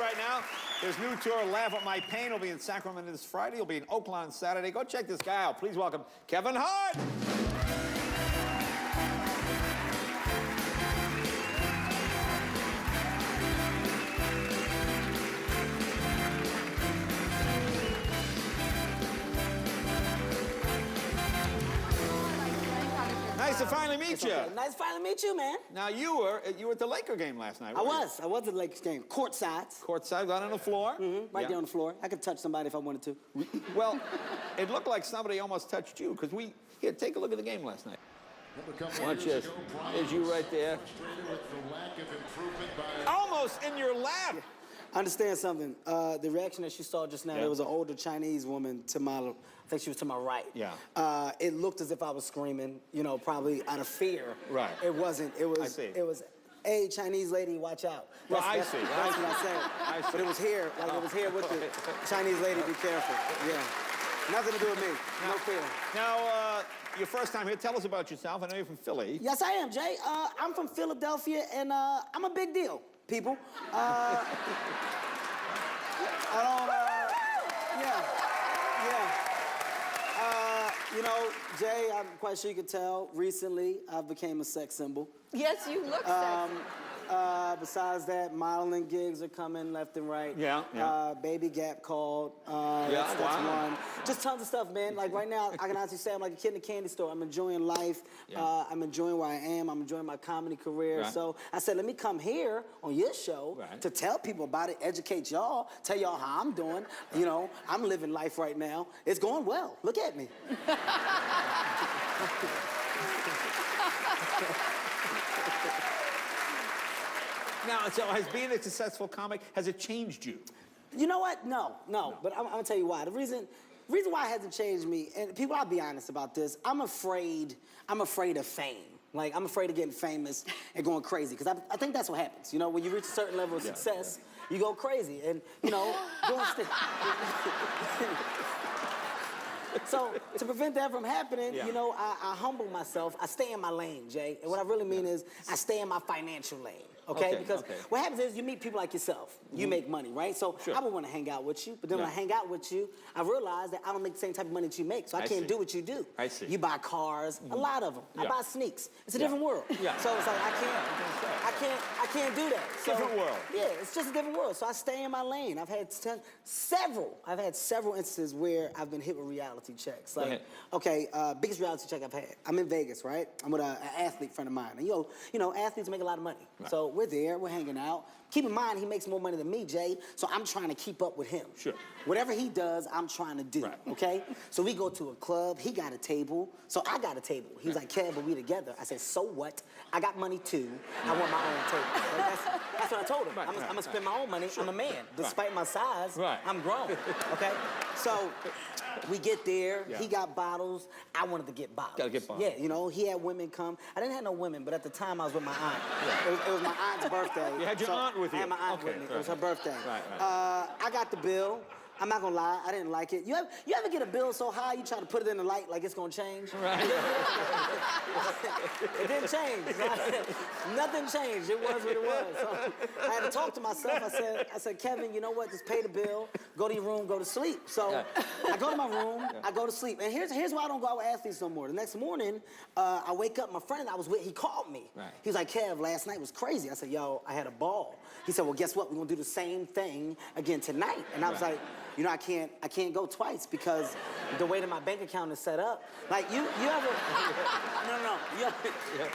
right now. His new tour, Laugh at My Pain, will be in Sacramento this Friday. He'll be in Oakland on Saturday. Go check this guy out. Please welcome Kevin Hart. Nice to finally meet you. Okay. Nice to finally meet you, man. Now, you were at the Laker game last night, I was at the Lakers game. Courtside. Courtside, right on the floor? Right there on the floor. I could touch somebody if I wanted to. Well, it looked like somebody almost touched you, because here, take a look at the game last night. Watch this. There's you right there. Almost in your lap. Understand something. The reaction that she saw just now, there was an older Chinese woman to my, I think she was to my right. Yeah. It looked as if I was screaming, you know, probably out of fear. Right. It wasn't. It was. I see. It was, hey, Chinese lady, watch out. Well, I see. That's what I said. I see. But it was here, like it was here with the Chinese lady, be careful. Yeah. Nothing to do with me. No fear. Now, your first time here, tell us about yourself. I know you're from Philly. Yes, I am, Jay. I'm from Philadelphia, and I'm a big deal, people. You know, Jay, I'm quite sure you could tell, recently I've became a sex symbol. Yes, you look sexy. Besides that, modeling gigs are coming left and right. Yeah. Baby Gap called. That's one. Just tons of stuff, man. Like right now, I can honestly say I'm like a kid in a candy store. I'm enjoying life. Yeah. I'm enjoying where I am. I'm enjoying my comedy career. Right. So I said, let me come here on your show to tell people about it, educate y'all, tell y'all how I'm doing. You know, I'm living life right now. It's going well. Look at me. Now, so has being a successful comic, has it changed you? You know what? No. But I'm gonna tell you why. The reason why it hasn't changed me, and people, I'll be honest about this, I'm afraid of fame. Like, I'm afraid of getting famous and going crazy, because I think that's what happens. You know, when you reach a certain level of success, you go crazy. And, you know, So, to prevent that from happening, you know, I humble myself. I stay in my lane, Jay. And what I really mean is, I stay in my financial lane. Okay? Because what happens is you meet people like yourself. You make money, right? So I would want to hang out with you, but then when I hang out with you, I realize that I don't make the same type of money that you make, so I can't do what you do. I see. You buy cars, a lot of them. I buy sneaks. It's a different world. So it's like I can't do that. So, different world. Yeah, it's just a different world. So I stay in my lane. I've had several instances where I've been hit with reality checks. Like, okay, biggest reality check I've had. I'm in Vegas, right? I'm with an athlete friend of mine, and you know, athletes make a lot of money. So we're there, we're hanging out. Keep in mind, he makes more money than me, Jay, so I'm trying to keep up with him. Sure. Whatever he does, I'm trying to do, okay? So we go to a club, he got a table, so I got a table. He was like, Kev, but we together. I said, so what? I got money too, I want my own table. Like, that's what I told him. I'm gonna spend my own money, I'm a man. Despite my size, I'm grown, okay? So we get there, he got bottles, I wanted to get bottles. Gotta get bottles. Yeah, you know, he had women come. I didn't have no women, but at the time I was with my aunt. It was my aunt's birthday. You had your aunt with you? I had my aunt with me. It was her birthday. I got the bill. I'm not gonna lie, I didn't like it. You ever get a bill so high you try to put it in the light like it's gonna change? It didn't change. Nothing changed. It was what it was. So I had to talk to myself. I said, Kevin, you know what? Just pay the bill, go to your room, go to sleep. So I go to my room, I go to sleep. And here's why I don't go out with athletes no more. The next morning, I wake up, my friend I was with, he called me. He was like, Kev, last night was crazy. I said, yo, I had a ball. He said, well, guess what? We're gonna do the same thing again tonight. And I was like, you know, I can't go twice because the way that my bank account is set up. Like, you ever,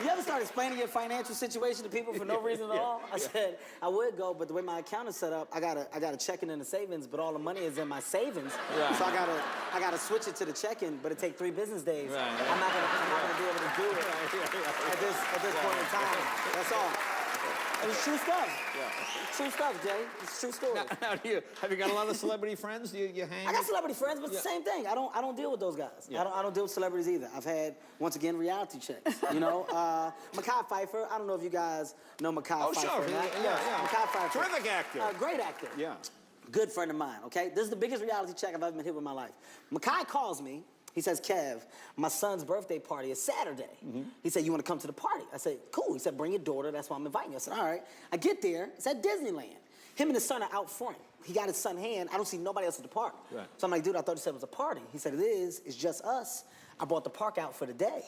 you ever start explaining your financial situation to people for no reason at all? I said, I would go, but the way my account is set up, I got a checking and a savings, but all the money is in my savings. So I gotta switch it to the checking, but it take 3 business days. I'm not gonna be able to do it at this point in time. That's all. It's true stuff. True stuff, Jay. It's true story. Now, have you got a lot of celebrity friends? Do you hang? I got celebrity friends, but it's the same thing. I don't deal with those guys. I don't deal with celebrities either. I've had, once again, reality checks. You know, Mekhi Phifer. I don't know if you guys know Mekhi Phifer. Oh, sure. Yeah. Mekhi Phifer. Terrific actor. Great actor. Yeah. Good friend of mine. Okay, this is the biggest reality check I've ever been hit with in my life. Mekhi calls me. He says, Kev, my son's birthday party is Saturday. He said, you want to come to the party? I said, cool. He said, bring your daughter. That's why I'm inviting you. I said, all right. I get there. It's at Disneyland. him and his son are out front. He got his son hand. I don't see nobody else at the park. Right. So I'm like, dude, I thought you said it was a party. He said, it is. It's just us. I bought the park out for the day.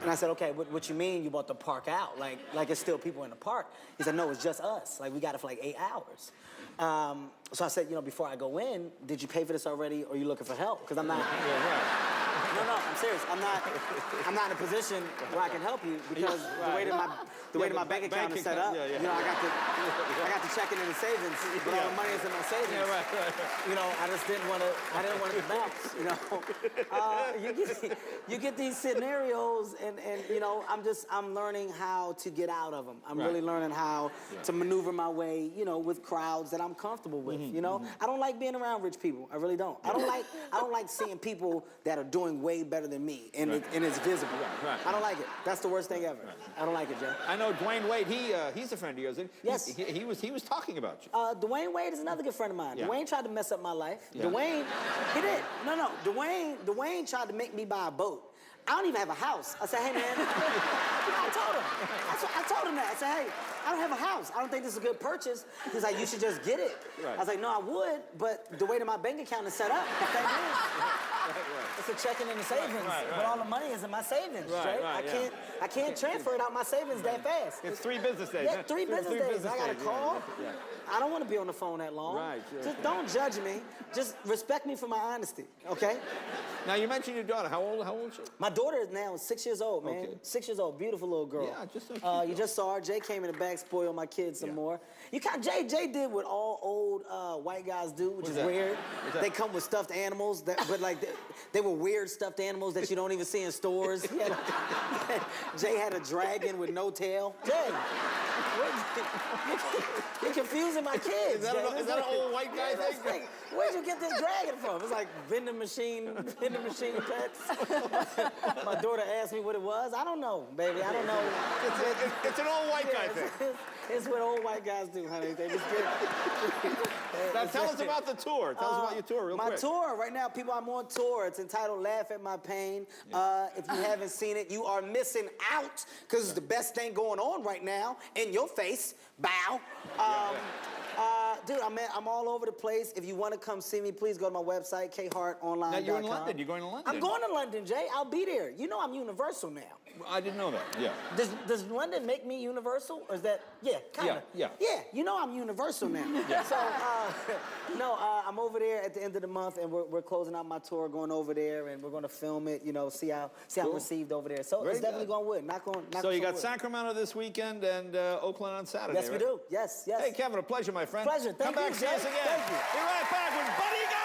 And I said, okay, what you mean you bought the park out? Like it's still people in the park? He said, no, it's just us. Like, we got it for like 8 hours. So I said, you know, before I go in, did you pay for this already, or are you looking for help? Because I'm not. No, I'm serious. I'm not in a position where I can help you because the way that my bank account is set up, you know, I got the checking and the savings, but all the money is in my savings. Yeah, right. You know, I just didn't want it to bounce. You know, you get these scenarios, and you know, I'm learning how to get out of them. I'm really learning how to maneuver my way, you know, with crowds that I'm comfortable with. You know, I don't like being around rich people. I really don't. I don't like seeing people that are doing way better than me, and it's visible. I don't like it. That's the worst thing ever. I don't like it, Joe. I know Dwayne Wade. He's a friend of yours. Yes. He was talking about you. Dwayne Wade is another good friend of mine. Yeah. Dwayne tried to mess up my life. Yeah. Dwayne, he did. No. Dwayne tried to make me buy a boat. I don't even have a house. I said, hey, man. I told him. I told him that. I said, hey, I don't have a house. I don't think this is a good purchase. He's like, you should just get it. Right. I was like, no, I would, but the way that my bank account is set up, the thing is, it's a checking and a savings, but all the money is in my savings, right? I can't transfer it out my savings that fast. It's 3 business days. Yeah, 3 business days. I got a call. Yeah. I don't want to be on the phone that long. Right, sure. Just don't judge me. Just respect me for my honesty, okay? Now, you mentioned your daughter. How old is she? My daughter is now 6 years old, man. Okay. 6 years old, beautiful little girl. Yeah, just so cute. You just saw her. Jay came in the back, spoiled my kids some more. Jay did what all old white guys do, which is weird. They come with stuffed animals, but like they were weird stuffed animals that you don't even see in stores. Jay had a dragon with no tail. Jay, you're confusing my kids. Is that an old white guy thing? Where'd you get this dragon from? It's like vending machine pets. My daughter asked me what it was. I don't know, baby. I don't know. It's an old white guy thing. It's what old white guys do, honey. They just get. Now tell us about the tour. Tell us about your tour real quick. My tour, right now, people, I'm on tour. It's entitled Laugh at My Pain. If you haven't seen it, you are missing out, because it's the best thing going on right now. In your face. Bow. Dude, I'm all over the place. If you want to come see me, please go to my website, khartonline.com. Now, you're in London. You're going to London. I'm going to London, Jay. I'll be there. You know I'm Universal now. I didn't know that, yeah. Does London make me Universal? Or is that, kind of. Yeah. Yeah, you know I'm Universal now. So, I'm over there at the end of the month, and we're closing out my tour, going over there, and we're going to film it, you know, see how I'm received over there. So it's definitely going wood. So you got Sacramento this weekend and Oakland on Saturday, Yes, we do. Yes. Hey, Kevin, a pleasure, my friend. Pleasure. Thank you, Come back, see us Jay. again. Thank you. Be right back with Buddy Guy.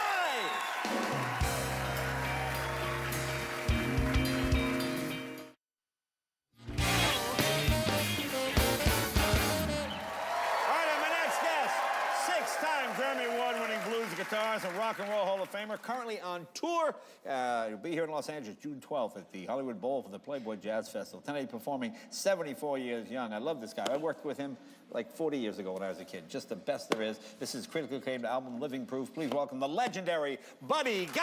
Grammy Award-winning blues guitarist and rock and roll Hall of Famer, currently on tour. He'll be here in Los Angeles June 12th at the Hollywood Bowl for the Playboy Jazz Festival. Tonight performing 74 years young. I love this guy. I worked with him like 40 years ago when I was a kid. Just the best there is. This is critically acclaimed album, Living Proof. Please welcome the legendary Buddy Guy.